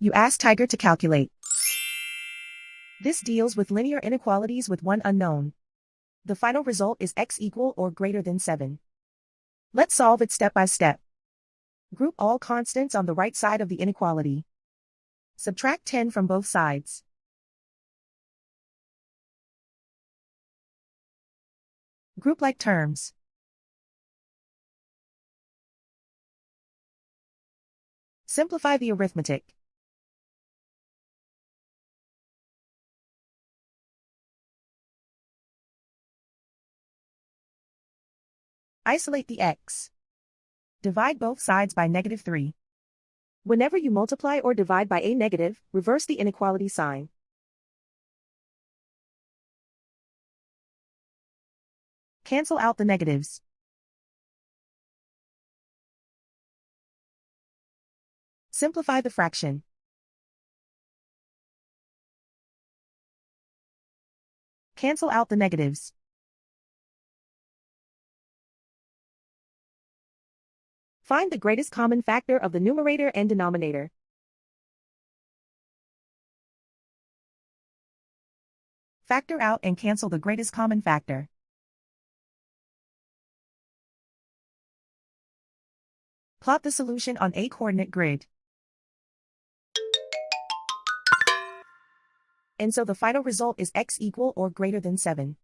You ask Tiger to calculate. This deals with linear inequalities with one unknown. The final result is x equal or greater than 7. Let's solve it step by step. Group all constants on the right side of the inequality. Subtract 10 from both sides. Group like terms. Simplify the arithmetic. Isolate the x. Divide both sides by -3. Whenever you multiply or divide by a negative, reverse the inequality sign. Cancel out the negatives. Simplify the fraction. Cancel out the negatives. Find the greatest common factor of the numerator and denominator. Factor out and cancel the greatest common factor. Plot the solution on a coordinate grid. And so the final result is x equal or greater than 7.